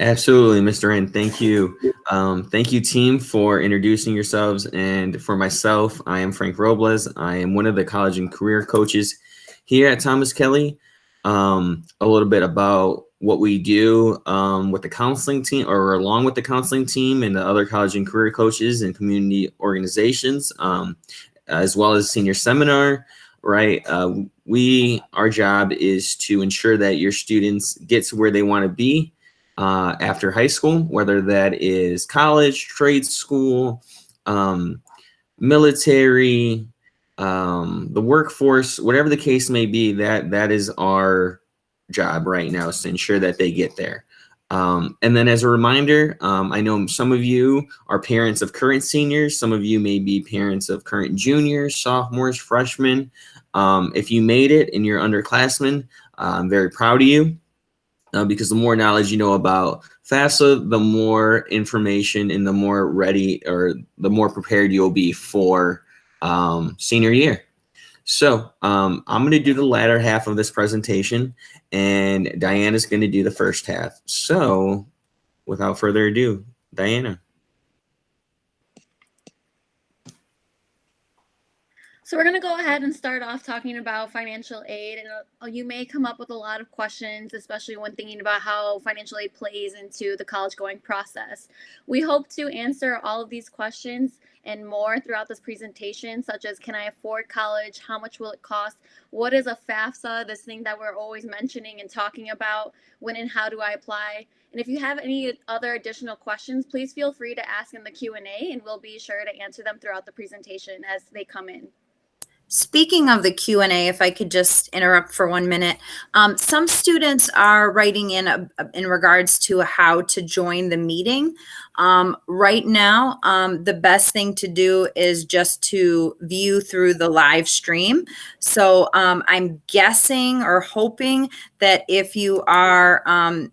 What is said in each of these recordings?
Absolutely, Mr. N. Thank you. Thank you, team, for introducing yourselves. And for myself, I am Frank Robles. I am one of the college and career coaches here at Thomas Kelly. A little bit about what we do with the counseling team, or along with the counseling team and the other college and career coaches and community organizations, as well as senior seminar. Right. Our job is to ensure that your students get to where they want to be after high school, whether that is college, trade school, military, the workforce, whatever the case may be. That is our job right now, is to ensure that they get there. And then as a reminder, I know some of you are parents of current seniors. Some of you may be parents of current juniors, sophomores, freshmen. If you made it and you're underclassmen, I'm very proud of you. Because the more knowledge you know about FAFSA, the more information and the more ready, or the more prepared you'll be for senior year. So I'm going to do the latter half of this presentation, and Diana's going to do the first half. So without further ado, Diana. So we're going to go ahead and start off talking about financial aid, and you may come up with a lot of questions, especially when thinking about how financial aid plays into the college going process. We hope to answer all of these questions and more throughout this presentation, such as, can I afford college? How much will it cost? What is a FAFSA, this thing that we're always mentioning and talking about? When and how do I apply? And if you have any other additional questions, please feel free to ask in the Q&A, and we'll be sure to answer them throughout the presentation as they come in. Speaking of the Q&A, if I could just interrupt for 1 minute, some students are writing in regards to how to join the meeting. Right now, the best thing to do is just to view through the live stream. So I'm guessing or hoping that if you are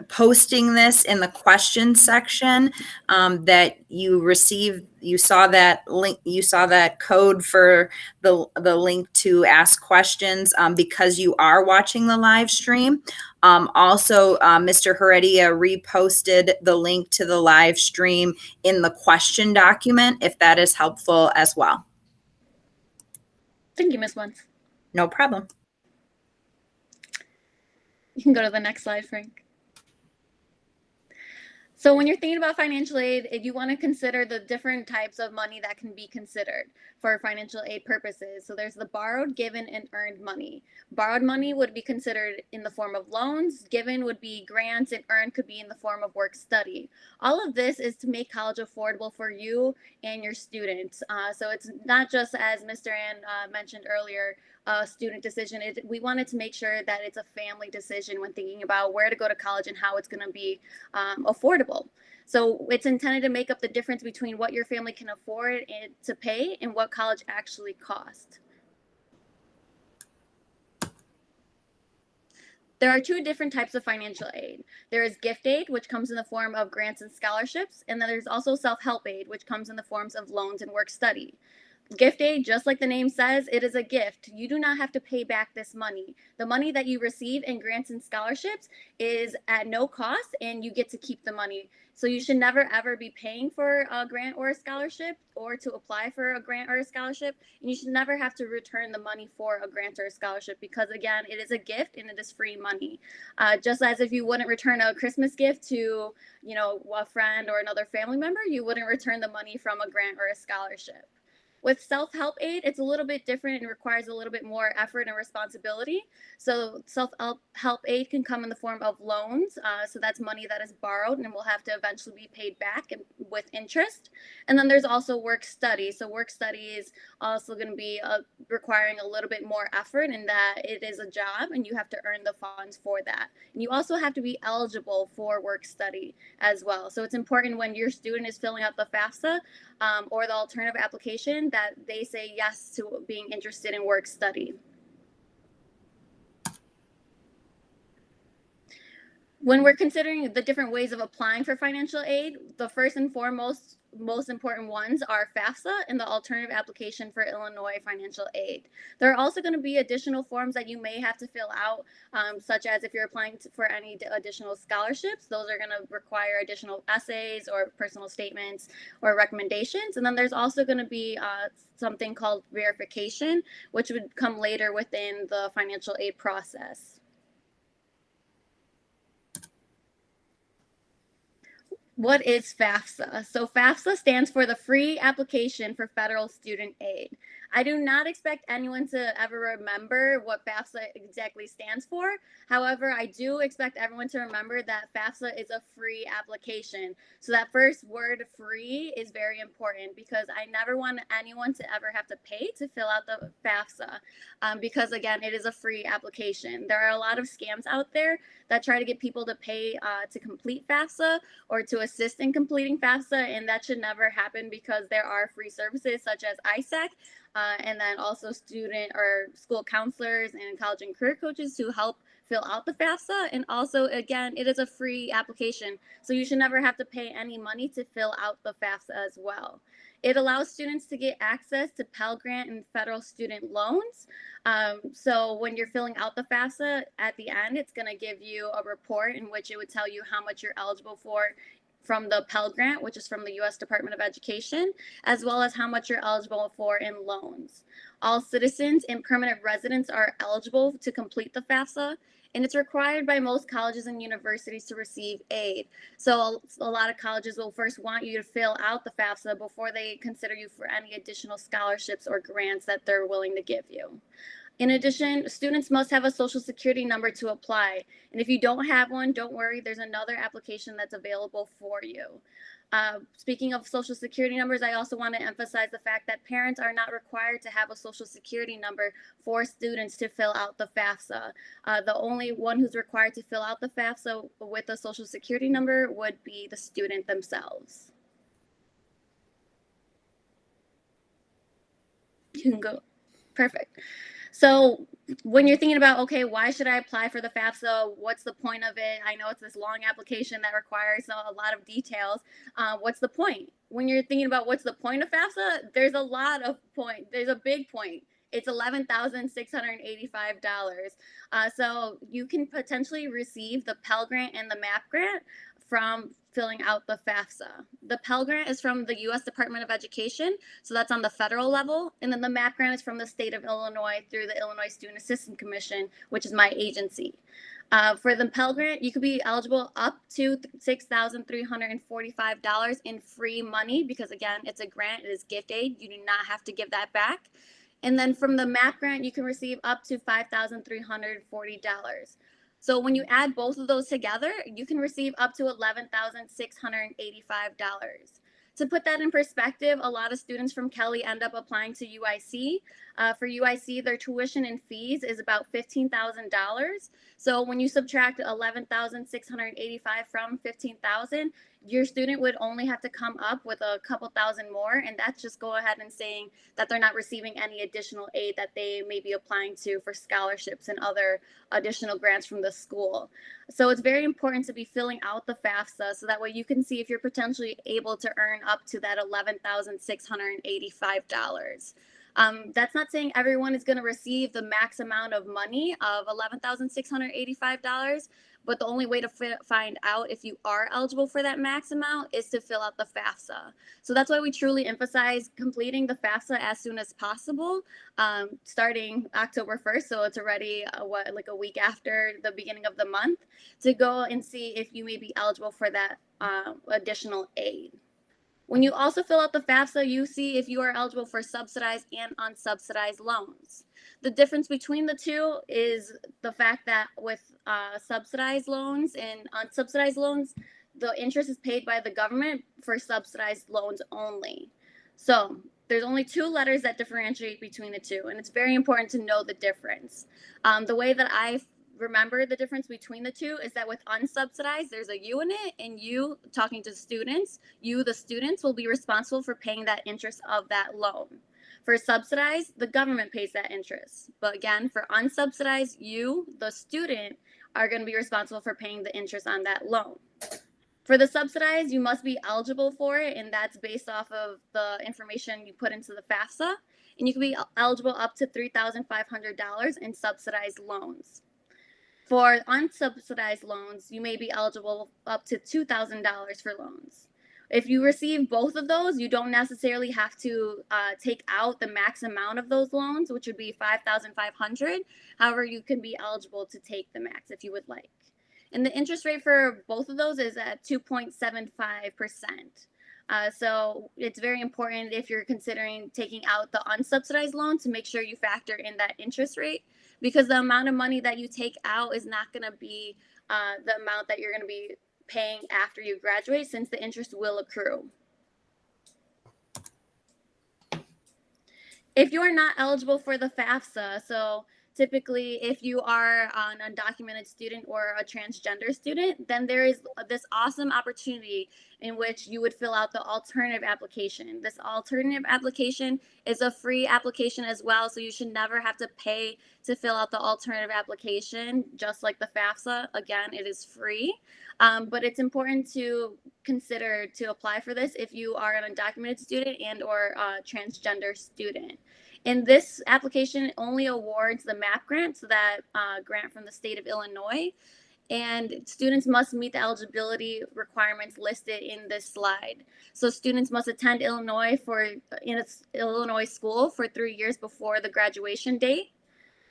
posting this in the question section, that you saw that link, you saw that code for the link to ask questions, because you are watching the live stream. Also, Mr. Heredia reposted the link to the live stream in the question document, if that is helpful as well. Thank you, Ms. Wentz. No problem. You can go to the next slide, Frank. So when you're thinking about financial aid, you want to consider the different types of money that can be considered for financial aid purposes. So there's the borrowed, given, and earned money. Borrowed money would be considered in the form of loans, given would be grants, and earned could be in the form of work study. All of this is to make college affordable for you and your students. So it's not just, as Mr. Ann mentioned earlier, a student decision. We wanted to make sure that it's a family decision when thinking about where to go to college and how it's going to be affordable. So it's intended to make up the difference between what your family can afford to pay and what college actually costs. There are two different types of financial aid. There is gift aid, which comes in the form of grants and scholarships, and then there's also self-help aid, which comes in the forms of loans and work study. Gift aid, just like the name says, it is a gift. You do not have to pay back this money. The money that you receive in grants and scholarships is at no cost, and you get to keep the money. So you should never, ever be paying for a grant or a scholarship, or to apply for a grant or a scholarship. And you should never have to return the money for a grant or a scholarship, because, again, it is a gift and it is free money. Just as if you wouldn't return a Christmas gift to, a friend or another family member, you wouldn't return the money from a grant or a scholarship. With self-help aid, it's a little bit different and requires a little bit more effort and responsibility. So self-help aid can come in the form of loans. So that's money that is borrowed and will have to eventually be paid back with interest. And then there's also work study. So work study is also going to be requiring a little bit more effort, in that it is a job and you have to earn the funds for that. And you also have to be eligible for work study as well. So it's important when your student is filling out the FAFSA or the alternative application that they say yes to being interested in work study. When we're considering the different ways of applying for financial aid, the first and foremost, most important ones are FAFSA and the Alternative Application for Illinois Financial Aid. There are also going to be additional forms that you may have to fill out, such as if you're applying for any additional scholarships, those are going to require additional essays or personal statements or recommendations. And then there's also going to be something called verification, which would come later within the financial aid process. What is FAFSA? So FAFSA stands for the Free Application for Federal Student Aid. I do not expect anyone to ever remember what FAFSA exactly stands for. However, I do expect everyone to remember that FAFSA is a free application. So that first word, free, is very important because I never want anyone to ever have to pay to fill out the FAFSA because, again, it is a free application. There are a lot of scams out there that try to get people to pay to complete FAFSA or to assist in completing FAFSA, and that should never happen because there are free services such as ISAC, and then also student or school counselors and college and career coaches who help fill out the FAFSA. And also, again, it is a free application, so you should never have to pay any money to fill out the FAFSA as well. It allows students to get access to Pell Grant and federal student loans. So when you're filling out the FAFSA, at the end, it's going to give you a report in which it would tell you how much you're eligible for from the Pell Grant, which is from the U.S. Department of Education, as well as how much you're eligible for in loans. All citizens and permanent residents are eligible to complete the FAFSA, and it's required by most colleges and universities to receive aid. So a lot of colleges will first want you to fill out the FAFSA before they consider you for any additional scholarships or grants that they're willing to give you. In addition, students must have a social security number to apply. And if you don't have one, don't worry, there's another application that's available for you. Speaking of social security numbers, I also want to emphasize the fact that parents are not required to have a social security number for students to fill out the FAFSA. The only one who's required to fill out the FAFSA with a social security number would be the student themselves. You can go. Perfect. So when you're thinking about, okay, why should I apply for the FAFSA? What's the point of it? I know it's this long application that requires a lot of details. What's the point? When you're thinking about what's the point of FAFSA, there's a lot of point. There's a big point. It's $11,685. So you can potentially receive the Pell Grant and the MAP Grant from filling out the FAFSA. The Pell Grant is from the U.S. Department of Education, so that's on the federal level, and then the MAP Grant is from the state of Illinois through the Illinois Student Assistance Commission, which is my agency. For the Pell Grant, you could be eligible up to $6,345 in free money because, again, it's a grant, it is gift aid. You do not have to give that back. And then from the MAP Grant, you can receive up to $5,340. So when you add both of those together, you can receive up to $11,685. To put that in perspective, a lot of students from Kelly end up applying to UIC. For UIC, their tuition and fees is about $15,000. So when you subtract $11,685 from $15,000, your student would only have to come up with a couple thousand more, and that's just go ahead and saying that they're not receiving any additional aid that they may be applying to for scholarships and other additional grants from the school. So it's very important to be filling out the FAFSA so that way you can see if you're potentially able to earn up to that $11,685. That's not saying everyone is going to receive the max amount of money of $11,685, but the only way to find out if you are eligible for that max amount is to fill out the FAFSA. So that's why we truly emphasize completing the FAFSA as soon as possible, starting October 1st. So it's already like a week after the beginning of the month to go and see if you may be eligible for that additional aid. When you also fill out the FAFSA, you see if you are eligible for subsidized and unsubsidized loans. The difference between the two is the fact that with subsidized loans and unsubsidized loans, the interest is paid by the government for subsidized loans only. So there's only two letters that differentiate between the two, and it's very important to know the difference. The way that I remember the difference between the two is that with unsubsidized, there's a you in it, and you talking to students, you, the students, will be responsible for paying that interest of that loan. For subsidized, the government pays that interest. But again, for unsubsidized, you, the student, are going to be responsible for paying the interest on that loan. For the subsidized, you must be eligible for it, and that's based off of the information you put into the FAFSA. And you can be eligible up to $3,500 in subsidized loans. For unsubsidized loans, you may be eligible up to $2,000 for loans. If you receive both of those, you don't necessarily have to take out the max amount of those loans, which would be $5,500. However, you can be eligible to take the max if you would like. And the interest rate for both of those is at 2.75%. So it's very important if you're considering taking out the unsubsidized loan to make sure you factor in that interest rate, because the amount of money that you take out is not going to be the amount that you're going to be paying after you graduate, since the interest will accrue. If you are not eligible for the FAFSA, so typically if you are an undocumented student or a transgender student, then there is this awesome opportunity in which you would fill out the alternative application. This alternative application is a free application as well, so you should never have to pay to fill out the alternative application, just like the FAFSA. Again, it is free, but it's important to consider to apply for this if you are an undocumented student and or a transgender student. And this application only awards the MAP grant, so that grant from the state of Illinois. And students must meet the eligibility requirements listed in this slide. So students must attend Illinois in a Illinois school for 3 years before the graduation date.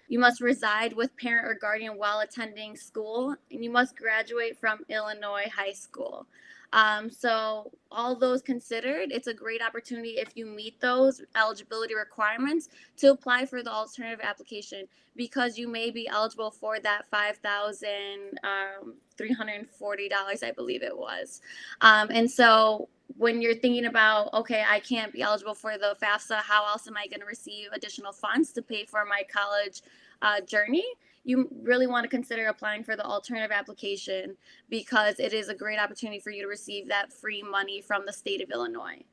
You must reside with parent or guardian while attending school, and you must graduate from Illinois high school. So all those considered, it's a great opportunity if you meet those eligibility requirements to apply for the alternative application, because you may be eligible for that $5,340, I believe it was. And so when you're thinking about, okay, I can't be eligible for the FAFSA, how else am I going to receive additional funds to pay for my college journey? You really want to consider applying for the alternative application, because it is a great opportunity for you to receive that free money from the state of Illinois.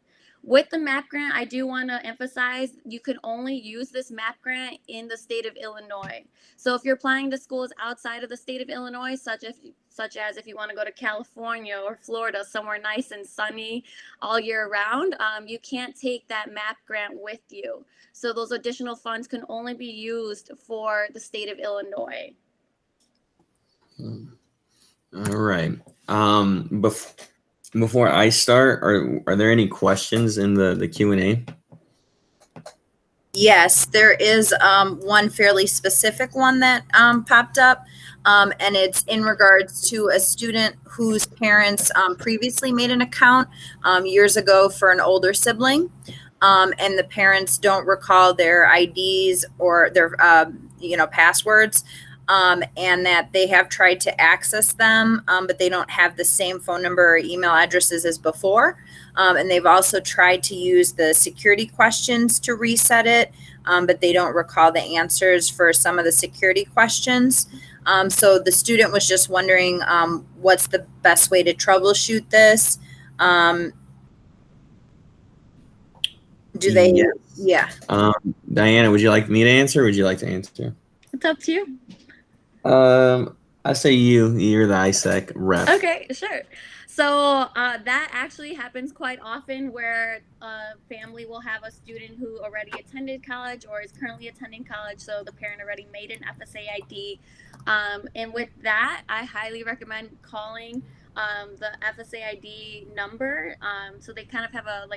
With the MAP grant, I do want to emphasize you can only use this MAP grant in the state of Illinois. So if you're applying to schools outside of the state of Illinois, such as if you want to go to California or Florida, somewhere nice and sunny all year round, you can't take that MAP grant with you. So those additional funds can only be used for the state of Illinois. All right. Before I start, are there any questions in the Q&A? Yes, there is one fairly specific one that popped up, and it's in regards to a student whose parents previously made an account years ago for an older sibling, and the parents don't recall their IDs or their passwords, and that they have tried to access them, but they don't have the same phone number or email addresses as before. And they've also tried to use the security questions to reset it, but they don't recall the answers for some of the security questions. So the student was just wondering what's the best way to troubleshoot this? Yeah. Diana, would you like me to answer, or would you like to answer? It's up to you. I say you're the ISAC rep. Okay, sure. So that actually happens quite often, where a family will have a student who already attended college or is currently attending college, so the parent already made an FSA ID. And with that, I highly recommend calling the FSA ID number. So they kind of have a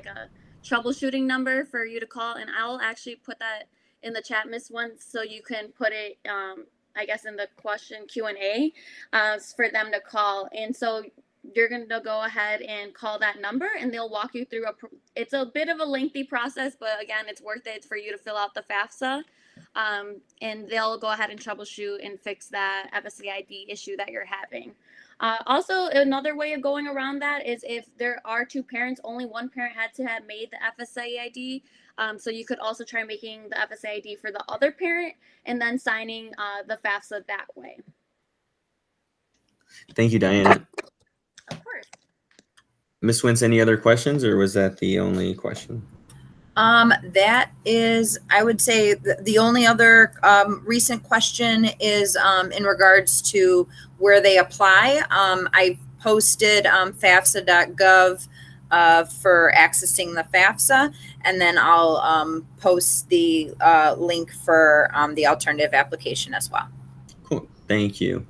troubleshooting number for you to call, and I'll actually put that in the chat, Miss Once, so you can put it I guess in the question Q&A for them to call. And so you're going to go ahead and call that number, and they'll walk you through it's a bit of a lengthy process, but again, it's worth it for you to fill out the FAFSA, and they'll go ahead and troubleshoot and fix that FSA ID issue that you're having. Also, another way of going around that is if there are two parents, only one parent had to have made the FSA ID. So you could also try making the FSA ID for the other parent and then signing the FAFSA that way. Thank you, Diana. Of course. Ms. Wentz, any other questions, or was that the only question? That is, I would say, the only other recent question is in regards to where they apply. I posted FAFSA.gov for accessing the FAFSA, and then I'll post the link for the alternative application as well. Cool. Thank you.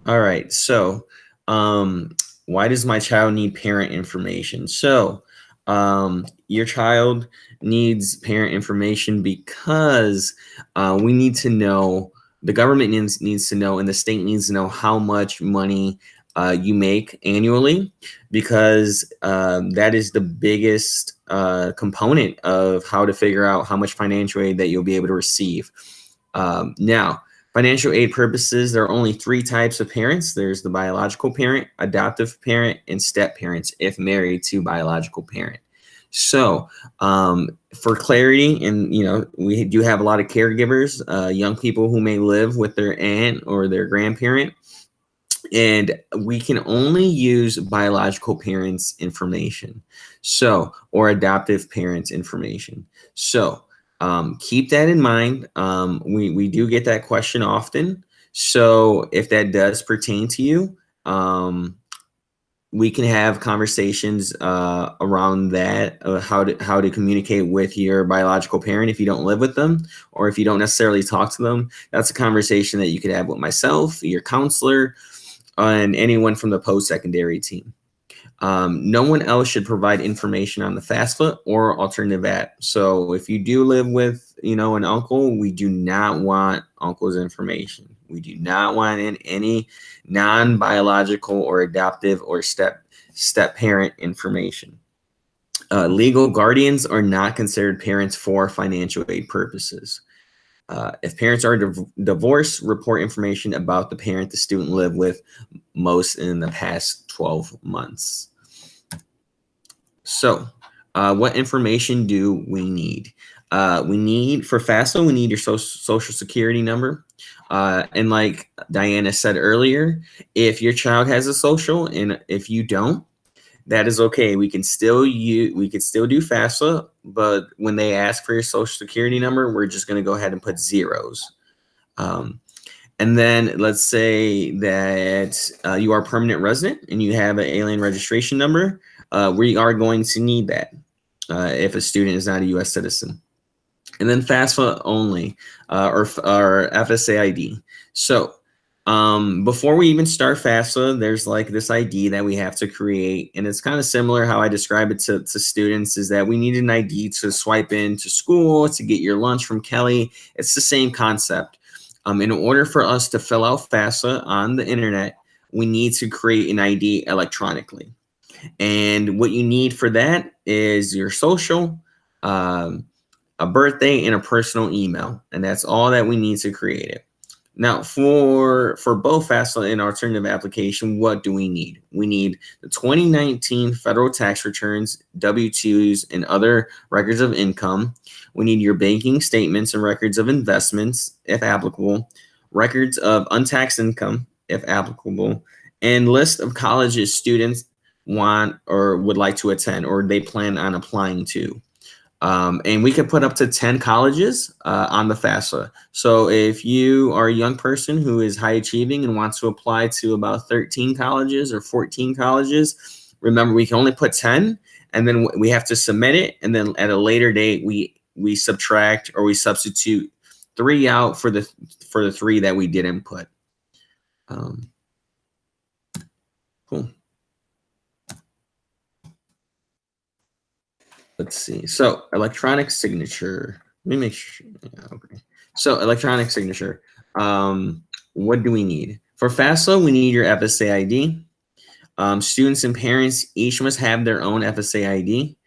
All right. So, why does my child need parent information? So, your child needs parent information because we need to know, the government needs to know, and the state needs to know how much money you make annually, because that is the biggest component of how to figure out how much financial aid that you'll be able to receive. Now, financial aid purposes, there are only 3 types of parents. There's the biological parent, adoptive parent, and step parents if married to biological parent. So for clarity, and we do have a lot of caregivers, young people who may live with their aunt or their grandparent, and we can only use biological parents' information, or adoptive parents' information. So keep that in mind. We do get that question often. So if that does pertain to you, we can have conversations around that, how to communicate with your biological parent if you don't live with them, or if you don't necessarily talk to them. That's a conversation that you could have with myself, your counselor, and anyone from the post-secondary team. No one else should provide information on the FAFSA or alternative app. So if you do live with, an uncle, we do not want uncle's information. We do not want any non-biological or adoptive or step parent information. Legal guardians are not considered parents for financial aid purposes. If parents are divorced, report information about the parent the student lived with most in the past 12 months. So what information do we need? We need, for FAFSA, we need your social security number. And like Diana said earlier, if your child has a social and if you don't, that is okay. We can still do FAFSA, but when they ask for your social security number, we're just going to go ahead and put zeros. And then let's say that you are a permanent resident and you have an alien registration number. We are going to need that if a student is not a U.S. citizen. And then FAFSA only, or FSA ID. So before we even start FAFSA, there's like this ID that we have to create. And it's kind of similar how I describe it to students, is that we need an ID to swipe into school, to get your lunch from Kelly. It's the same concept. In order for us to fill out FAFSA on the internet, we need to create an ID electronically. And what you need for that is your social, a birthday, and a personal email. And that's all that we need to create it. Now, for both FAFSA and alternative application, what do we need? We need the 2019 federal tax returns, W-2s, and other records of income. We need your banking statements and records of investments, if applicable, records of untaxed income, if applicable, and list of colleges students want or would like to attend or they plan on applying to. And we can put up to 10 colleges on the FAFSA. So if you are a young person who is high achieving and wants to apply to about 13 colleges or 14 colleges, remember we can only put 10, and then we have to submit it. And then at a later date, we subtract or we substitute 3 out for the 3 that we didn't put. Cool. Let's see. So electronic signature. Let me make sure. Yeah, okay. So electronic signature. What do we need? For FAFSA, we need your FSA ID. Students and parents each must have their own FSA ID.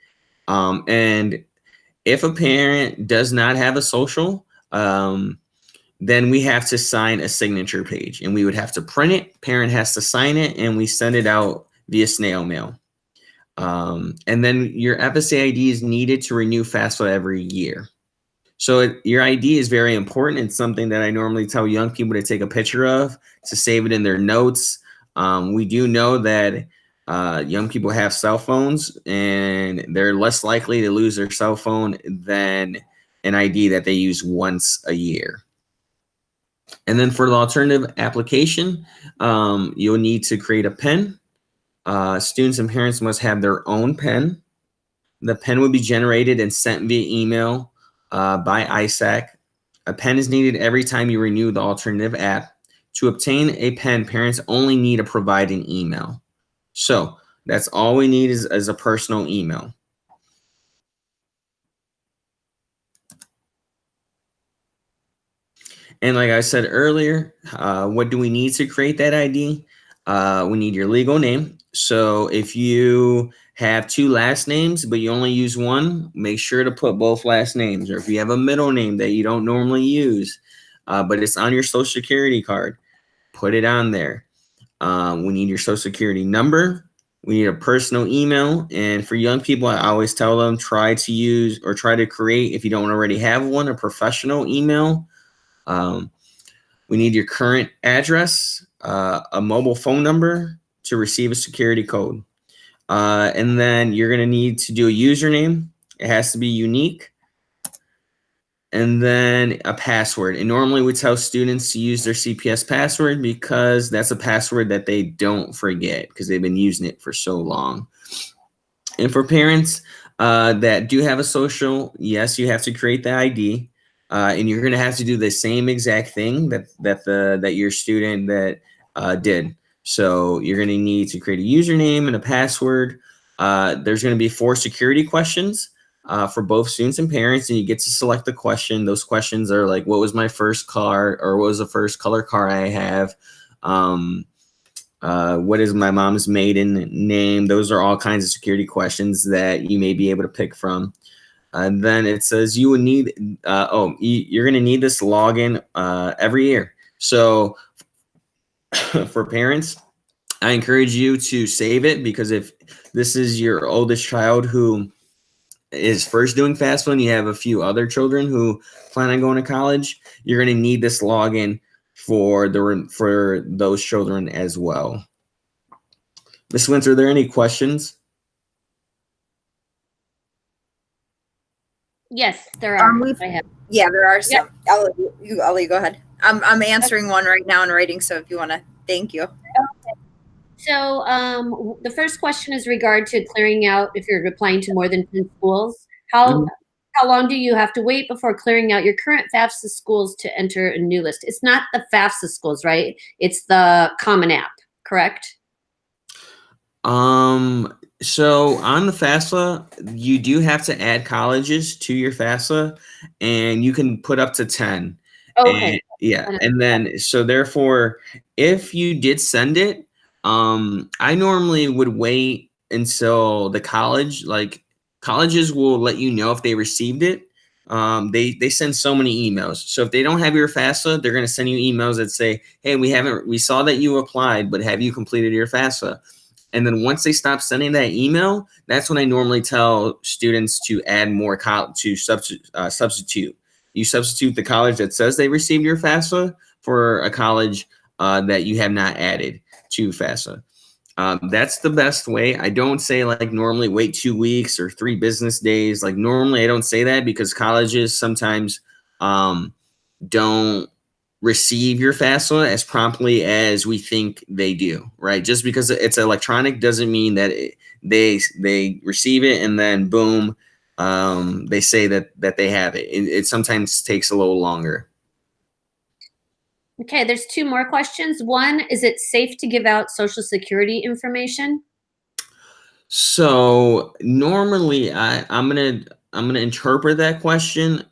And if a parent does not have a social, then we have to sign a signature page, and we would have to print it. Parent has to sign it, and we send it out via snail mail. And then your FSA ID is needed to renew FAFSA every year. So your ID is very important. It's something that I normally tell young people to take a picture of, to save it in their notes. We do know that Young people have cell phones, and they're less likely to lose their cell phone than an ID that they use once a year. And then for the alternative application, you'll need to create a PIN. Students and parents must have their own PIN. The PIN will be generated and sent via email by ISAC. A PIN is needed every time you renew the alternative app. To obtain a PIN, parents only need to provide an email. So that's all we need is a personal email. And like I said earlier, what do we need to create that ID? We need your legal name. So if you have two last names, but you only use one, make sure to put both last names. Or if you have a middle name that you don't normally use, but it's on your social security card, put it on there. We need your social security number. We need a personal email. And for young people, I always tell them, try to use or try to create, if you don't already have one, a professional email. We need your current address, a mobile phone number to receive a security code. And then you're going to need to do a username. It has to be unique. And then a password. And normally we tell students to use their CPS password because that's a password that they don't forget because they've been using it for so long. And for parents that do have a social, yes, you have to create the ID. And you're going to have to do the same exact thing that your student that did. So you're going to need to create a username and a password. There's going to be 4 security questions for both students and parents, and you get to select the question. Those questions are like, what was my first car, or what was the first color car I have? What is my mom's maiden name? Those are all kinds of security questions that you may be able to pick from. And then it says you would need, you're going to need this login every year. So for parents, I encourage you to save it, because if this is your oldest child who is first doing FAFSA and you have a few other children who plan on going to college, you're going to need this login for those children as well. Ms. Wentz, are there any questions? Yes, there are. Yeah, there are some. Yep. Ellie, go ahead. I'm answering one right now in writing, so if you want to, thank you. Okay. So the first question is regard to clearing out if you're applying to more than 10 schools. How long do you have to wait before clearing out your current FAFSA schools to enter a new list? It's not the FAFSA schools, right? It's the Common App, correct? So on the FAFSA, you do have to add colleges to your FAFSA, and you can put up to 10. Okay. And then, so therefore, if you did send it, I normally would wait until the colleges will let you know if they received it. They send so many emails. So if they don't have your FAFSA, they're going to send you emails that say, hey, we saw that you applied, but have you completed your FAFSA? And then once they stop sending that email, that's when I normally tell students to add more substitute. You substitute the college that says they received your FAFSA for a college that you have not added to FAFSA. That's the best way. I don't say like normally wait 2 weeks or 3 business days. Like normally I don't say that because colleges sometimes don't receive your FAFSA as promptly as we think they do, right? Just because it's electronic doesn't mean that they receive it and then boom, they say that they have it. It sometimes takes a little longer. Okay, there's 2 more questions. One, is it safe to give out Social Security information? So normally I'm gonna interpret that question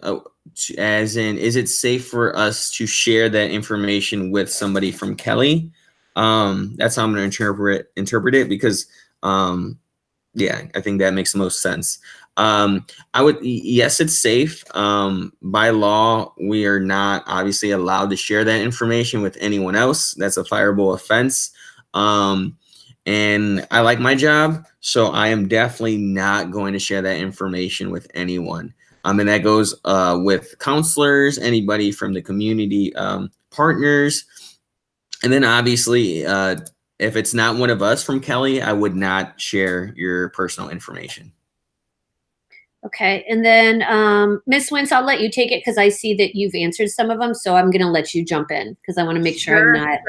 as in, is it safe for us to share that information with somebody from Kelly? That's how I'm gonna interpret it, because yeah, I think that makes the most sense. Yes, it's safe. By law, we are not obviously allowed to share that information with anyone else. That's a fireable offense. And I like my job, so I am definitely not going to share that information with anyone. And that goes with counselors, anybody from the community partners. And then obviously, If it's not one of us from Kelly, I would not share your personal information. Okay, and then Ms. Wentz, I'll let you take it because I see that you've answered some of them, so I'm going to let you jump in because I want to make sure I'm not.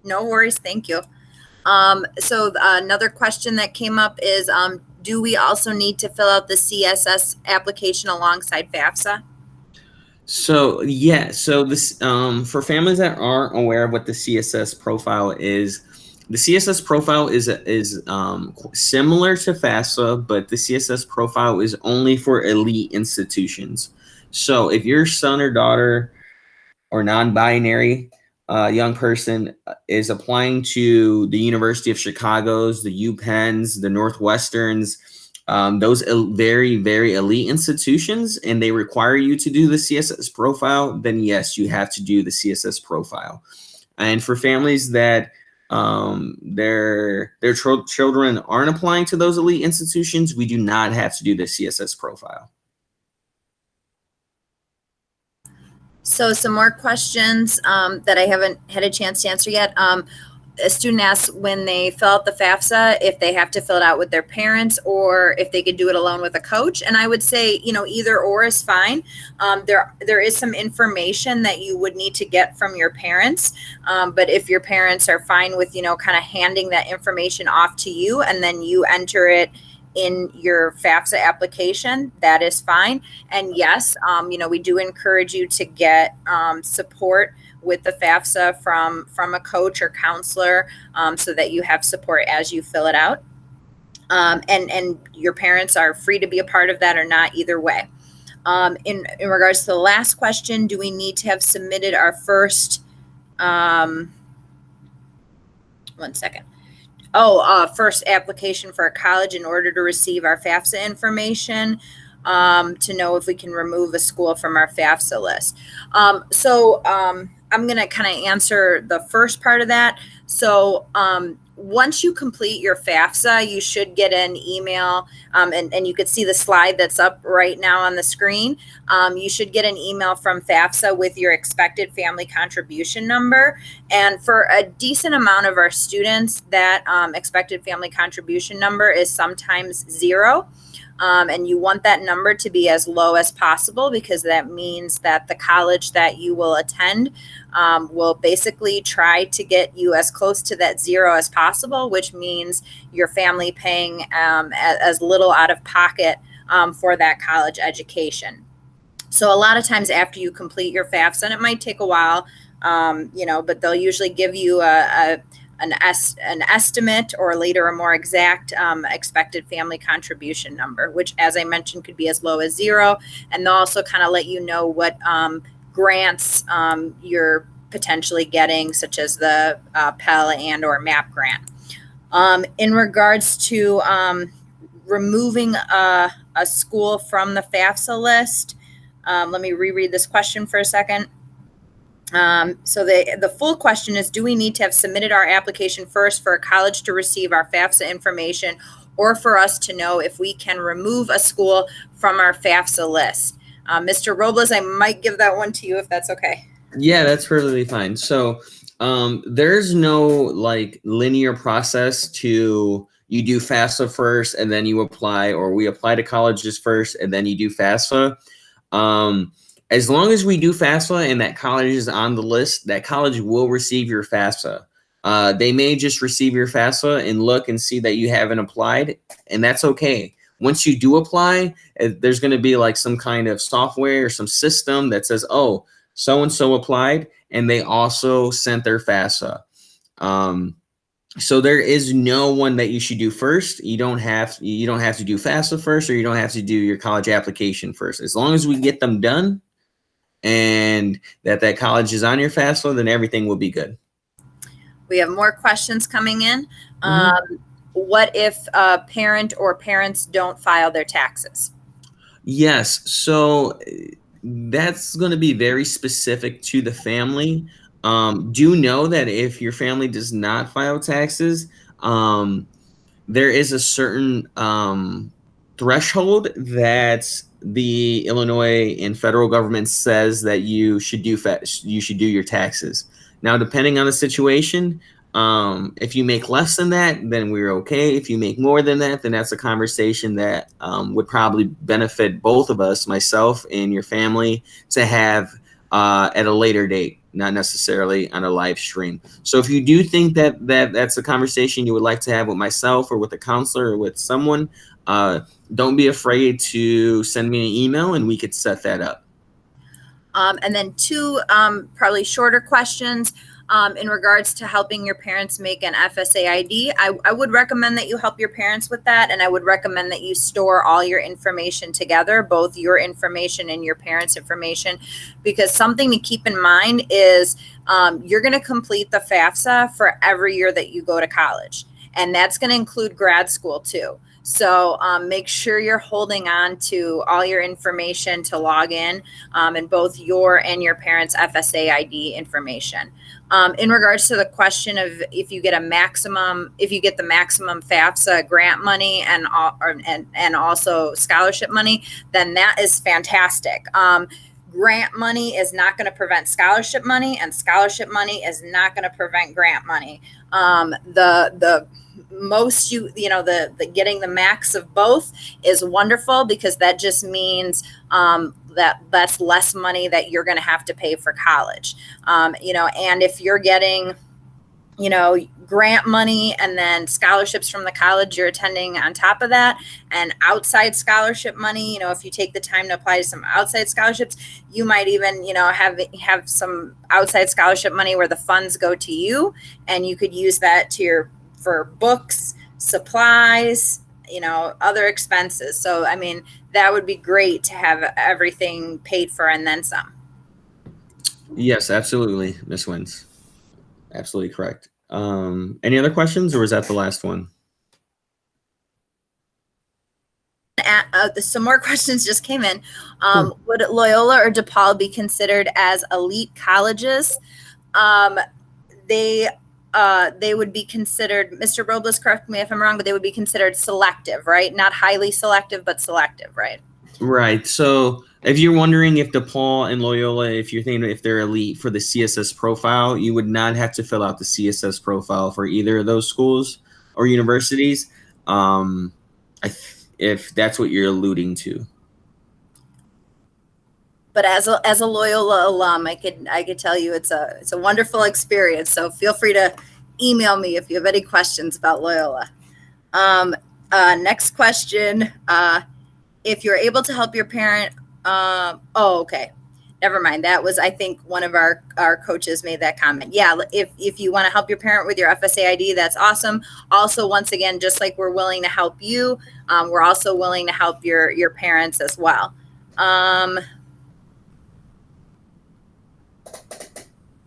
No worries, thank you. So another question that came up is, do we also need to fill out the CSS application alongside FAFSA? So yeah, so this for families that aren't aware of what the CSS profile is, the CSS profile is similar to FAFSA, but the CSS profile is only for elite institutions. So if your son or daughter or non-binary young person is applying to the University of Chicago's, the UPenns, the Northwesterns, those very, very elite institutions, and they require you to do the CSS profile, then yes, you have to do the CSS profile. And for families that their children aren't applying to those elite institutions, we do not have to do the CSS profile. So some more questions that I haven't had a chance to answer yet. A student asks when they fill out the FAFSA, if they have to fill it out with their parents or if they could do it alone with a coach. And I would say, you know, either or is fine. There is some information that you would need to get from your parents. But if your parents are fine with, you know, kind of handing that information off to you and then you enter it in your FAFSA application, that is fine. And yes, you know, we do encourage you to get support with the FAFSA from a coach or counselor so that you have support as you fill it out. And your parents are free to be a part of that or not, either way. In regards to the last question, do we need to have submitted our first, one second. First application for a college in order to receive our FAFSA information, to know if we can remove a school from our FAFSA list. I'm going to kind of answer the first part of that. So once you complete your FAFSA, you should get an email, and you could see the slide that's up right now on the screen. You should get an email from FAFSA with your expected family contribution number. And for a decent amount of our students, that expected family contribution number is sometimes 0. And you want that number to be as low as possible because that means that the college that you will attend will basically try to get you as close to that 0 as possible, which means your family paying as little out of pocket for that college education. So a lot of times after you complete your FAFSA, and it might take a while, you know, but they'll usually give you an estimate or later a more exact expected family contribution number, which, as I mentioned, could be as low as 0. And they'll also kind of let you know what grants you're potentially getting, such as the Pell and or MAP grant. In regards to removing a school from the FAFSA list, let me reread this question for a second. So the full question is, do we need to have submitted our application first for a college to receive our FAFSA information, or for us to know if we can remove a school from our FAFSA list? Mr. Robles, I might give that one to you if that's okay. Yeah, that's perfectly fine. So there's no like linear process to you do FAFSA first and then you apply, or we apply to colleges first and then you do FAFSA. As long as we do FAFSA and that college is on the list, that college will receive your FAFSA. They may just receive your FAFSA and look and see that you haven't applied, and that's okay. Once you do apply, there's going to be like some kind of software or some system that says, oh, so-and-so applied, and they also sent their FAFSA. So there is no one that you should do first. You don't have to do FAFSA first, or you don't have to do your college application first. As long as we get them done and that college is on your FAFSA, then everything will be good. We have more questions coming in. What if a parent or parents don't file their taxes? Yes, so that's going to be very specific to the family. Do know that if your family does not file taxes, there is a certain threshold that the Illinois and federal government says that you should do your taxes. Now, depending on the situation, If you make less than that, then we're okay. If you make more than that, then that's a conversation that would probably benefit both of us, myself and your family, to have at a later date, not necessarily on a live stream. So if you do think that that's a conversation you would like to have with myself or with a counselor or with someone, don't be afraid to send me an email and we could set that up. And then two probably shorter questions. In regards to helping your parents make an FSA ID, I would recommend that you help your parents with that. And I would recommend that you store all your information together, both your information and your parents' information, because something to keep in mind is you're going to complete the FAFSA for every year that you go to college. And that's going to include grad school too. So make sure you're holding on to all your information to log in and both your and your parents' FSA ID information. In regards to the question of if you get the maximum FAFSA grant money and also scholarship money, then that is fantastic. Grant money is not going to prevent scholarship money, and scholarship money is not going to prevent grant money. The most the getting the max of both is wonderful, because that just means that's less money that you're going to have to pay for college. And if you're getting grant money and then scholarships from the college you're attending on top of that, and outside scholarship money, if you take the time to apply to some outside scholarships, you might even have some outside scholarship money where the funds go to you, and you could use that for books, supplies, other expenses. So I mean, that would be great to have everything paid for and then some. Yes, absolutely, Ms. Wins. Absolutely correct. Any other questions, or was that the last one? Some more questions just came in. Would Loyola or DePaul be considered as elite colleges? They would be considered, Mr. Robles, correct me if I'm wrong, but they would be considered selective, right? Not highly selective, but selective, right? Right. So if you're wondering if DePaul and Loyola, if you're thinking if they're elite for the CSS profile, you would not have to fill out the CSS profile for either of those schools or universities, if that's what you're alluding to. But as a Loyola alum, I could tell you it's a wonderful experience. So feel free to email me if you have any questions about Loyola. Next question. If you're able to help your parent, okay. Never mind. That was, I think, one of our coaches made that comment. Yeah, if you want to help your parent with your FSA ID, that's awesome. Also, once again, just like we're willing to help you, we're also willing to help your parents as well.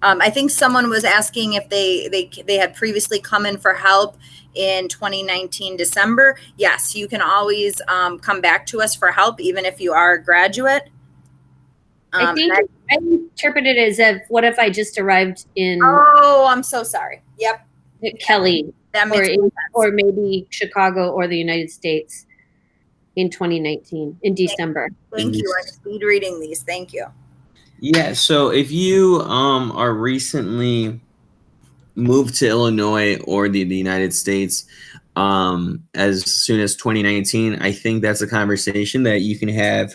I think someone was asking if they had previously come in for help in 2019 December. Yes, you can always come back to us for help, even if you are a graduate. I think I interpreted it as what if I just arrived in. Oh, I'm so sorry. Yep. Kelly, that makes sense. Or maybe Chicago or the United States in 2019 in December. Thank you. I'm speed reading these. Thank you. Yeah. So if you are recently moved to Illinois or the United States as soon as 2019, I think that's a conversation that you can have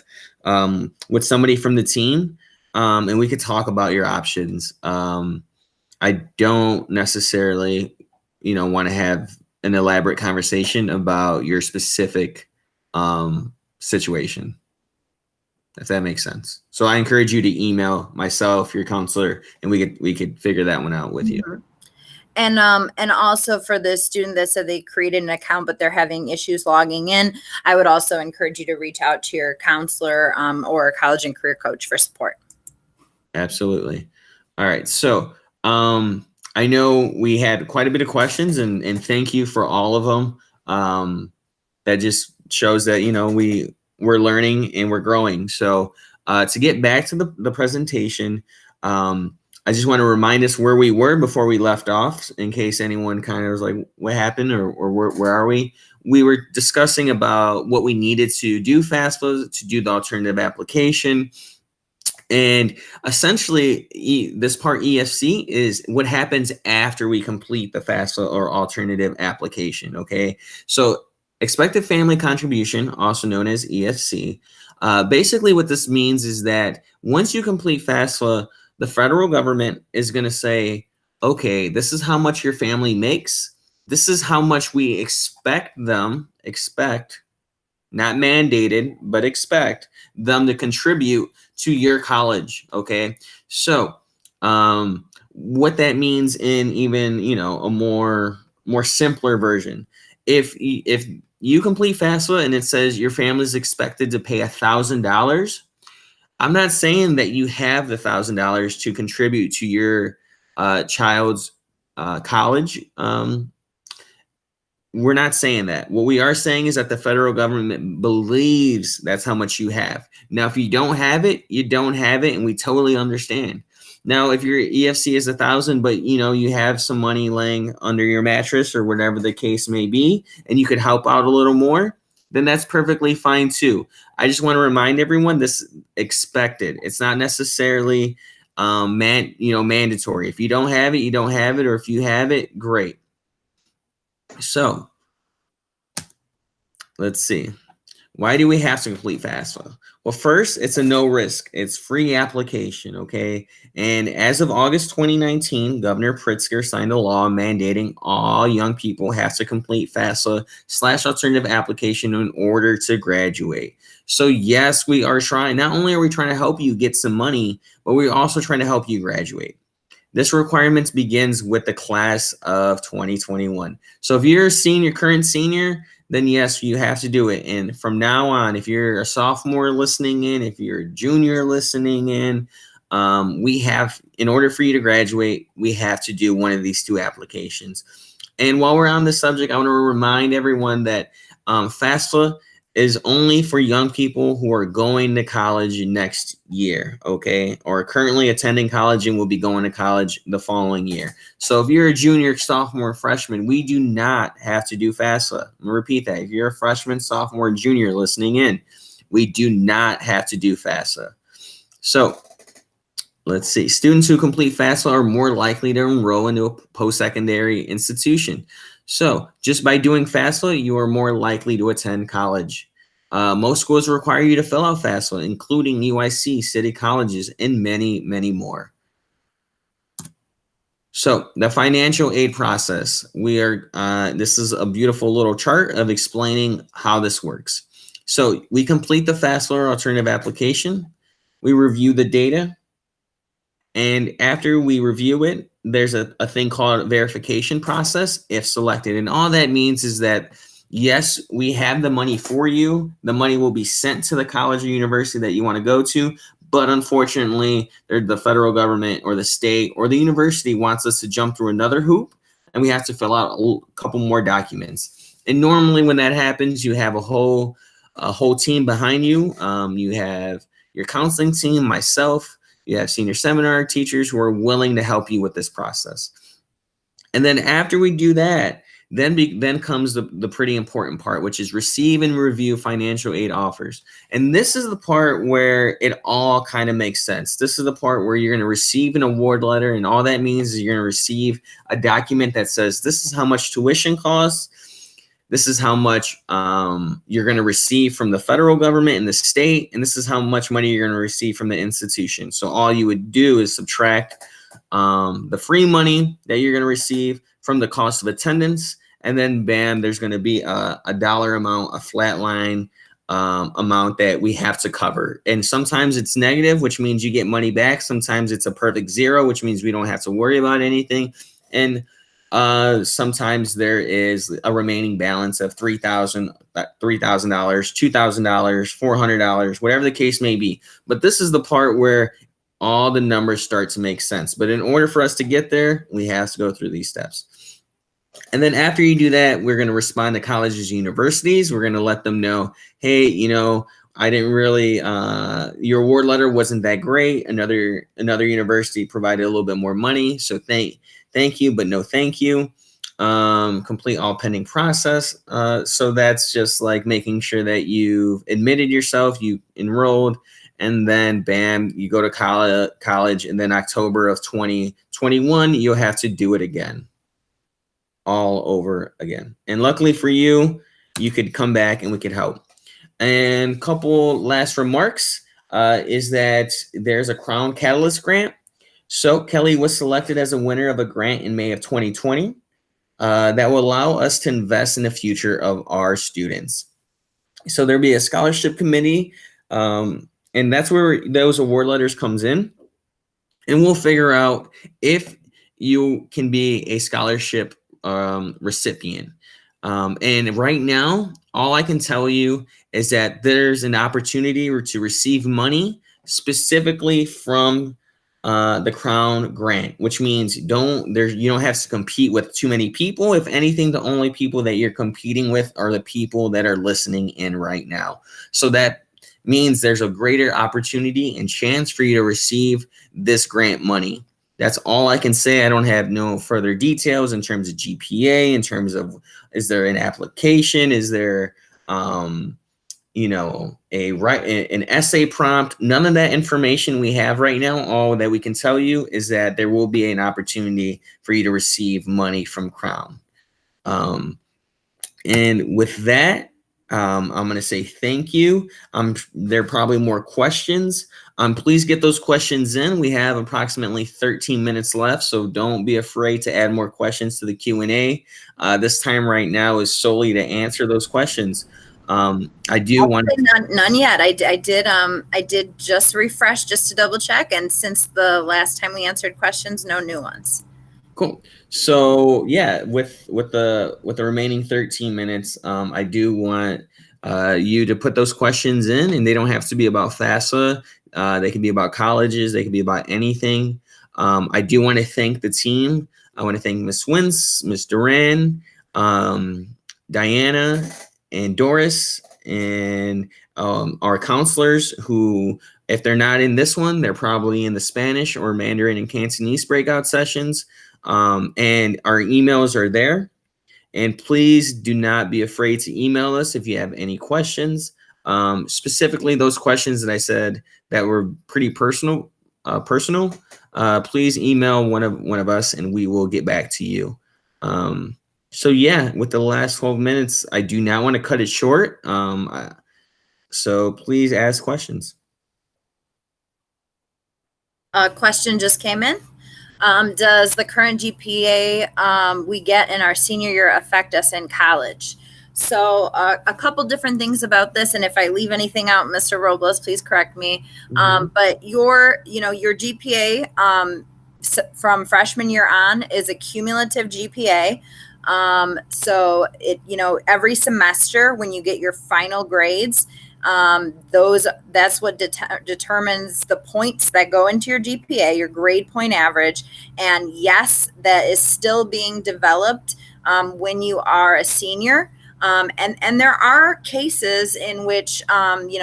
with somebody from the team, and we could talk about your options. I don't necessarily, want to have an elaborate conversation about your specific situation, if that makes sense. So I encourage you to email myself, your counselor, and we could figure that one out with you. And also for the student that said they created an account, but they're having issues logging in, I would also encourage you to reach out to your counselor or a college and career coach for support. Absolutely. All right. So I know we had quite a bit of questions, and thank you for all of them. That just shows that, we're learning and we're growing. So to get back to the presentation, I just want to remind us where we were before we left off, in case anyone kind of was like, what happened, or where are we? We were discussing about what we needed to do FAFSA, to do the alternative application. And essentially, this part EFC is what happens after we complete the FAFSA or alternative application, okay? So expected family contribution, also known as EFC, basically what this means is that once you complete FAFSA, the federal government is going to say, okay, this is how much your family makes. This is how much we expect, not mandated, but expect them to contribute to your college. Okay. So, what that means in even, a more simpler version, if you complete FAFSA and it says your family is expected to pay $1,000, I'm not saying that you have the $1,000 to contribute to your child's college. We're not saying that. What we are saying is that the federal government believes that's how much you have. Now, if you don't have it, you don't have it, and we totally understand. Now, if your EFC is 1,000, but you have some money laying under your mattress or whatever the case may be, and you could help out a little more, then that's perfectly fine too. I just want to remind everyone this is expected. It's not necessarily mandatory. If you don't have it, you don't have it, or if you have it, great. So let's see. Why do we have to complete FAFSA? Well, first, it's a no risk. It's free application, okay? And as of August 2019, Governor Pritzker signed a law mandating all young people have to complete FAFSA/alternative application in order to graduate. So yes, we are trying. Not only are we trying to help you get some money, but we're also trying to help you graduate. This requirement begins with the class of 2021. So if you're a senior, current senior, then yes, you have to do it. And from now on, if you're a sophomore listening in, if you're a junior listening in, in order for you to graduate, we have to do one of these two applications. And while we're on this subject, I want to remind everyone that FAFSA is only for young people who are going to college next year, okay? Or currently attending college and will be going to college the following year. So if you're a junior, sophomore, freshman, we do not have to do FAFSA. I'm gonna repeat that. If you're a freshman, sophomore, junior listening in, we do not have to do FAFSA. So let's see. Students who complete FAFSA are more likely to enroll into a post-secondary institution. So just by doing FAFSA, you are more likely to attend college. Most schools require you to fill out FAFSA, including UIC, city colleges, and many, many more. So the financial aid process, this is a beautiful little chart of explaining how this works. So we complete the FAFSA or alternative application. We review the data. And after we review it, there's a thing called verification process if selected. And all that means is that, yes, we have the money for you. The money will be sent to the college or university that you want to go to. But unfortunately, the federal government or the state or the university wants us to jump through another hoop, and we have to fill out a couple more documents. And normally when that happens, you have a whole team behind you. You have your counseling team, myself. You have senior seminar teachers who are willing to help you with this process. And then after we do that, then comes the pretty important part, which is receive and review financial aid offers. And this is the part where it all kind of makes sense. This is the part where you're going to receive an award letter, and all that means is you're going to receive a document that says this is how much tuition costs. This is how much you're going to receive from the federal government and the state, and this is how much money you're going to receive from the institution. So all you would do is subtract the free money that you're going to receive from the cost of attendance, and then bam, there's going to be a dollar amount, a flat line amount that we have to cover. And sometimes it's negative, which means you get money back. Sometimes it's a perfect zero, which means we don't have to worry about anything. And sometimes there is a remaining balance of $3,000, $2,000, $400, whatever the case may be. But this is the part where all the numbers start to make sense. But in order for us to get there, we have to go through these steps. And then after you do that, we're going to respond to colleges and universities. We're going to let them know, hey, I didn't really, your award letter wasn't that great. Another university provided a little bit more money. So thank you, but no thank you. Complete all pending process. So that's just like making sure that you've admitted yourself, you enrolled, and then bam, you go to college, and then October of 2021, you'll have to do it again, all over again. And luckily for you, you could come back and we could help. And couple last remarks is that there's a Crown Catalyst grant. So Kelly was selected as a winner of a grant in May of 2020 that will allow us to invest in the future of our students. So there'll be a scholarship committee, and that's where those award letters comes in. And we'll figure out if you can be a scholarship recipient. And right now, all I can tell you is that there's an opportunity to receive money specifically from the Crown grant, which means you don't have to compete with too many people. If anything, the only people that you're competing with are the people that are listening in right now. So that means there's a greater opportunity and chance for you to receive this grant money. That's all I can say. I don't have no further details in terms of GPA, in terms of, is there an application? Is there, an essay prompt? None of that information we have right now. All that we can tell you is that there will be an opportunity for you to receive money from Crown. And with that, I'm going to say thank you. There are probably more questions. Please get those questions in. We have approximately 13 minutes left, so don't be afraid to add more questions to the Q&A. This time right now is solely to answer those questions. I do want none yet. I did just refresh just to double check, and since the last time we answered questions, no new ones. Cool. So yeah, with the remaining 13 minutes, I do want you to put those questions in, and they don't have to be about FAFSA. They can be about colleges. They can be about anything. I do want to thank the team. I want to thank Ms. Wins, Ms. Duran, Diana, and Doris, and our counselors who, if they're not in this one, they're probably in the Spanish or Mandarin and Cantonese breakout sessions. And our emails are there. And please do not be afraid to email us if you have any questions. Specifically, those questions that I said that were pretty personal. Please email one of us, and we will get back to you. So yeah, with the last 12 minutes, I do not want to cut it short. So please ask questions. A question just came in. Does the current GPA we get in our senior year affect us in college? So a couple different things about this, and if I leave anything out, Mr. Robles, please correct me. But your GPA from freshman year on is a cumulative GPA. So every semester when you get your final grades, that's what determines the points that go into your GPA, your grade point average. And yes, that is still being developed when you are a senior. And there are cases in which,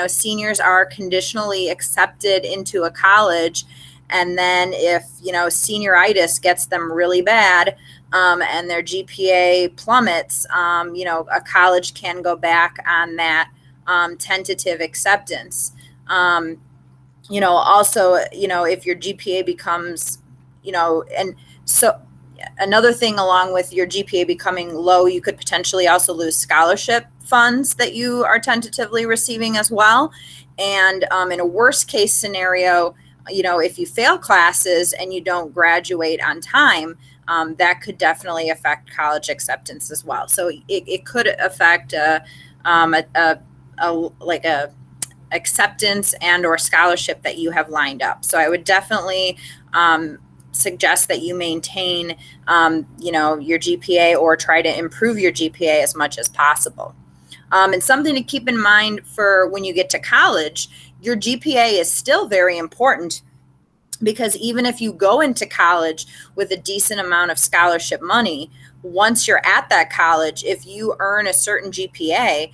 seniors are conditionally accepted into a college. And then if, senioritis gets them really bad, and their GPA plummets, a college can go back on that tentative acceptance. Also, if your GPA becomes, and so another thing along with your GPA becoming low, you could potentially also lose scholarship funds that you are tentatively receiving as well. And in a worst case scenario, if you fail classes and you don't graduate on time, that could definitely affect college acceptance as well. So it could affect a acceptance and or scholarship that you have lined up. So I would definitely suggest that you maintain your GPA or try to improve your GPA as much as possible. And something to keep in mind for when you get to college, your GPA is still very important, because even if you go into college with a decent amount of scholarship money, once you're at that college, if you earn a certain GPA,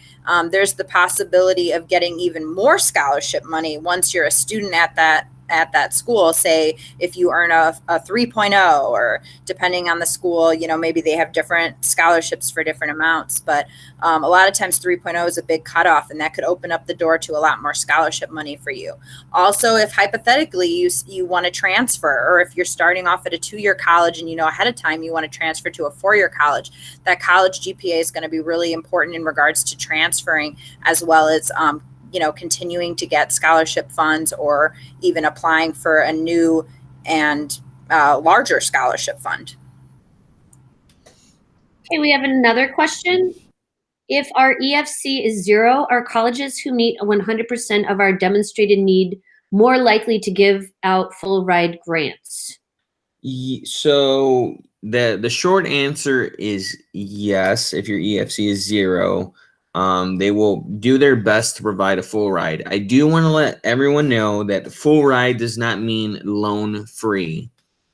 there's the possibility of getting even more scholarship money once you're a student at that at that school. Say if you earn a 3.0, or depending on the school, you know, maybe they have different scholarships for different amounts, but a lot of times 3.0 is a big cutoff, and that could open up the door to a lot more scholarship money for you. Also, if hypothetically you want to transfer, or if you're starting off at a 2-year college and you know ahead of time you want to transfer to a 4-year college, that college GPA is going to be really important in regards to transferring, as well as you know, continuing to get scholarship funds, or even applying for a new and larger scholarship fund. Okay, we have another question. If our EFC is 0, are colleges who meet 100% of our demonstrated need more likely to give out full ride grants? So the short answer is yes. If your EFC is 0, they will do their best to provide a full ride. I do want to let everyone know that the full ride does not mean loan free.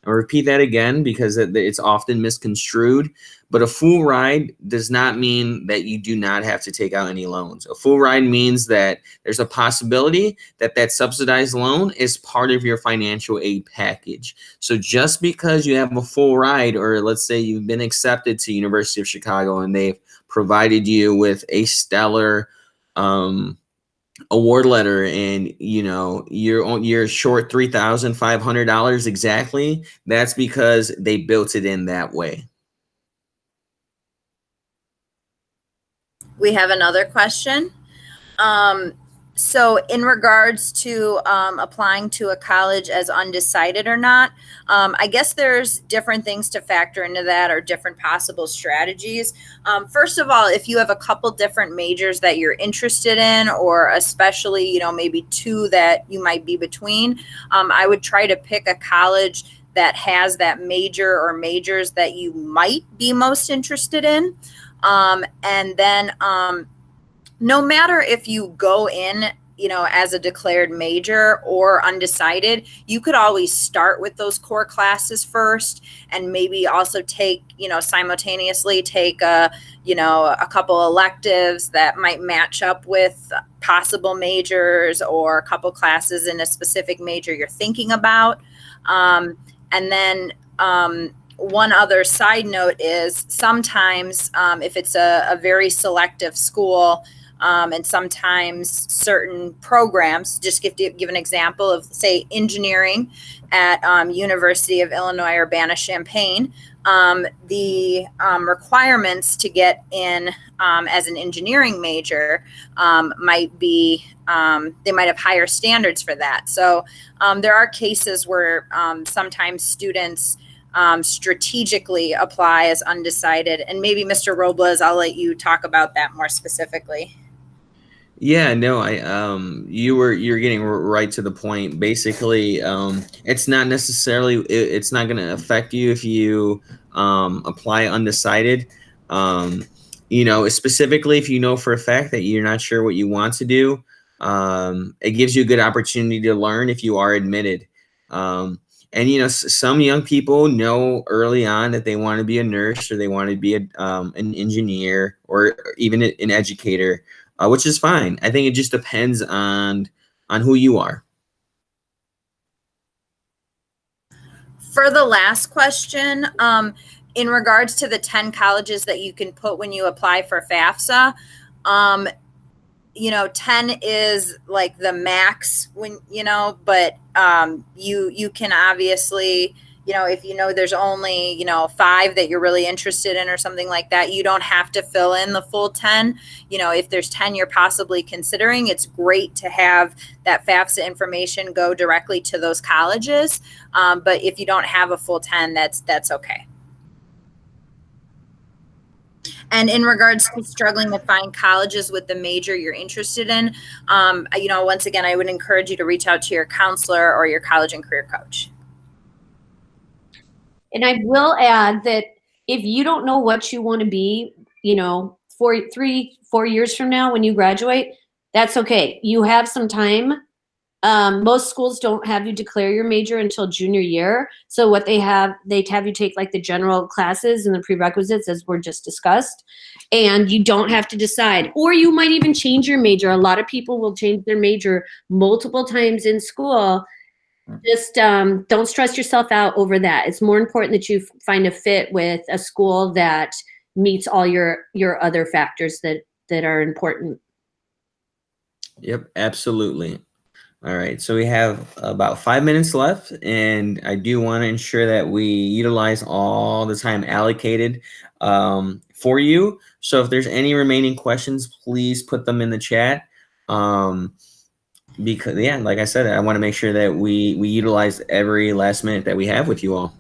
I'll repeat that again because it's often misconstrued. But a full ride does not mean that you do not have to take out any loans. A full ride means that there's a possibility that that subsidized loan is part of your financial aid package. So just because you have a full ride, or let's say you've been accepted to University of Chicago and they've provided you with a stellar award letter, and you know you're short $3,500 exactly, that's because they built it in that way. We have another question. So in regards to applying to a college as undecided or not, I guess there's different things to factor into that, or different possible strategies. First of all, if you have a couple different majors that you're interested in, or especially, you know, maybe 2 that you might be between, I would try to pick a college that has that major or majors that you might be most interested in. And then no matter if you go in, you know, as a declared major or undecided, you could always start with those core classes first, and maybe also take, you know, simultaneously take you know, a couple electives that might match up with possible majors, or a couple classes in a specific major you're thinking about. And then one other side note is sometimes if it's a very selective school, and sometimes certain programs, just give an example of, say, engineering at University of Illinois Urbana-Champaign, the requirements to get in as an engineering major might be, they might have higher standards for that. So there are cases where sometimes students strategically apply as undecided. And maybe Mr. Robles, I'll let you talk about that more specifically. Yeah, no, you're getting right to the point. Basically, it's not necessarily, it's not going to affect you if you apply undecided. You know, specifically if you know for a fact that you're not sure what you want to do, it gives you a good opportunity to learn if you are admitted. And, you know, some young people know early on that they want to be a nurse, or they want to be an engineer, or even an educator, which is fine. I think it just depends on who you are. For the last question, in regards to the 10 colleges that you can put when you apply for FAFSA, you know, 10 is like the max when, you know, but you can obviously, you know, if you know there's only, you know, 5 that you're really interested in or something like that, you don't have to fill in the full 10. You know, if there's 10 you're possibly considering, it's great to have that FAFSA information go directly to those colleges. But if you don't have a full 10, that's okay. And in regards to struggling to find colleges with the major you're interested in, you know, once again, I would encourage you to reach out to your counselor or your college and career coach. And I will add that if you don't know what you want to be, you know, 4 years from now when you graduate, that's okay. You have some time. Most schools don't have you declare your major until junior year. So what they have you take like the general classes and the prerequisites, as were just discussed, and you don't have to decide. Or you might even change your major. A lot of people will change their major multiple times in school. Just don't stress yourself out over that. It's more important that you find a fit with a school that meets all your other factors that are important. Yep, absolutely. All right, so we have about 5 minutes left, and I do want to ensure that we utilize all the time allocated for you. So if there's any remaining questions, please put them in the chat. Because yeah, like I said, I want to make sure that we utilize every last minute that we have with you all.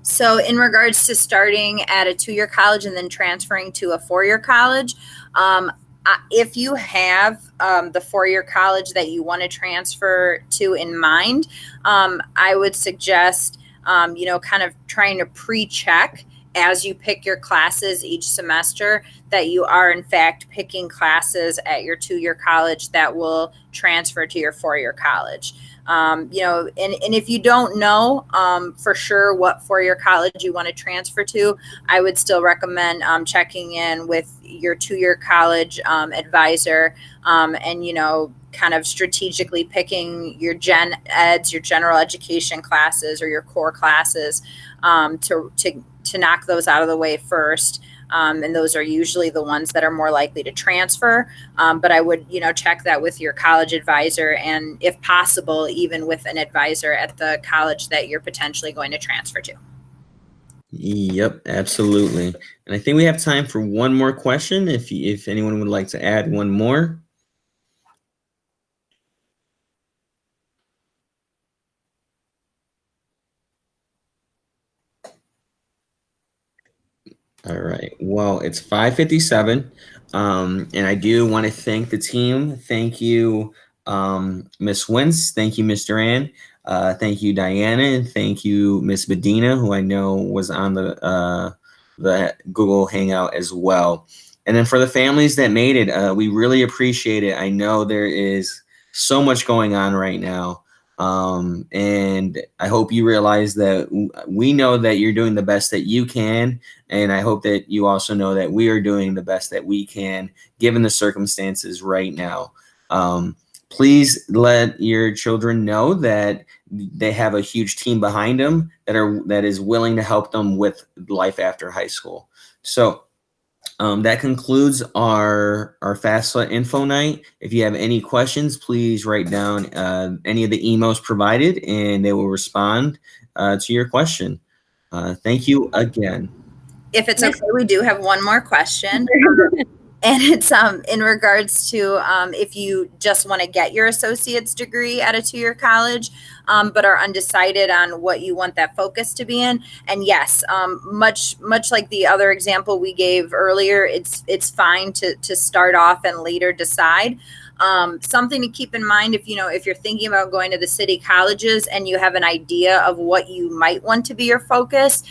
So in regards to starting at a 2-year college and then transferring to a 4-year college, if you have the 4-year college that you want to transfer to in mind, I would suggest, kind of trying to pre-check as you pick your classes each semester that you are in fact picking classes at your 2-year college that will transfer to your 4-year college. And if you don't know for sure what 4-year college you want to transfer to, I would still recommend checking in with your 2-year college advisor and, kind of strategically picking your gen eds, your general education classes or your core classes to knock those out of the way first. And those are usually the ones that are more likely to transfer. But I would, check that with your college advisor and if possible, even with an advisor at the college that you're potentially going to transfer to. Yep, absolutely. And I think we have time for one more question. If anyone would like to add one more. All right. Well, it's 5:57. And I do want to thank the team. Thank you, Miss Wentz. Thank you, Ms. Duran. Thank you, Diana. And thank you, Miss Bedina, who I know was on the Google Hangout as well. And then for the families that made it, we really appreciate it. I know there is so much going on right now. And I hope you realize that we know that you're doing the best that you can. And I hope that you also know that we are doing the best that we can, given the circumstances right now. Please let your children know that they have a huge team behind them that is willing to help them with life after high school. So that concludes our FAFSA info night. If you have any questions, please write down any of the emails provided and they will respond to your question. Thank you again. If it's okay, we do have one more question. And it's in regards to if you just want to get your associate's degree at a 2-year college, but are undecided on what you want that focus to be in. And yes, much like the other example we gave earlier, it's fine to start off and later decide. Something to keep in mind if you're thinking about going to the city colleges and you have an idea of what you might want to be your focus,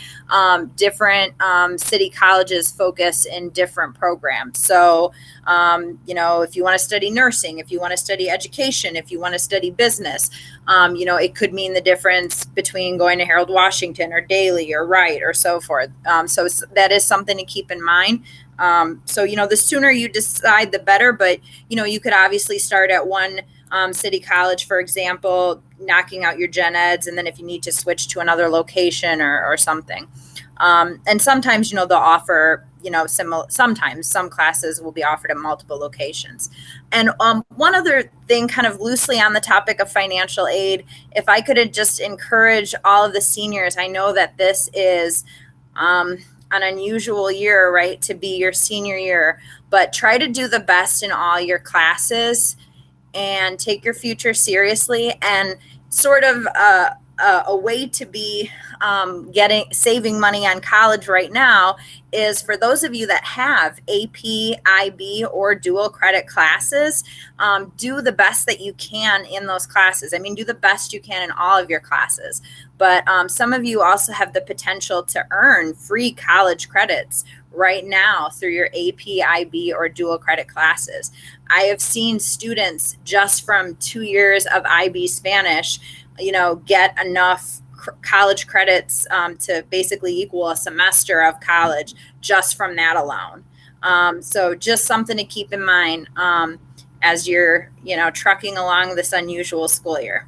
different city colleges focus in different programs. So, if you want to study nursing, if you want to study education, if you want to study business, it could mean the difference between going to Harold Washington or Daly or Wright or so forth. So that is something to keep in mind. So, the sooner you decide, the better, but, you could obviously start at one city college, for example, knocking out your gen eds, and then if you need to switch to another location or something. And sometimes, they'll offer, sometimes some classes will be offered at multiple locations. And one other thing kind of loosely on the topic of financial aid, if I could just encourage all of the seniors, I know that this is an unusual year, right, to be your senior year, but try to do the best in all your classes and take your future seriously. And sort of a way to be saving money on college right now is for those of you that have AP, IB, or dual credit classes, do the best that you can in those classes. I mean, do the best you can in all of your classes. But some of you also have the potential to earn free college credits right now through your AP, IB, or dual credit classes. I have seen students just from 2 years of IB Spanish, get enough college credits to basically equal a semester of college just from that alone. So just something to keep in mind as you're, trucking along this unusual school year.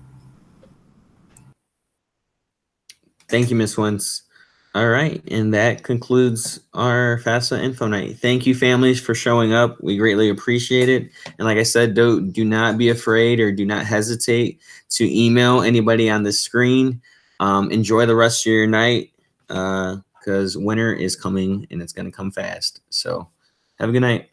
Thank you, Miss Wentz. All right, and that concludes our FAFSA Info Night. Thank you, families, for showing up. We greatly appreciate it. And like I said, do not be afraid or do not hesitate to email anybody on the screen. Enjoy the rest of your night because winter is coming and it's going to come fast. So have a good night.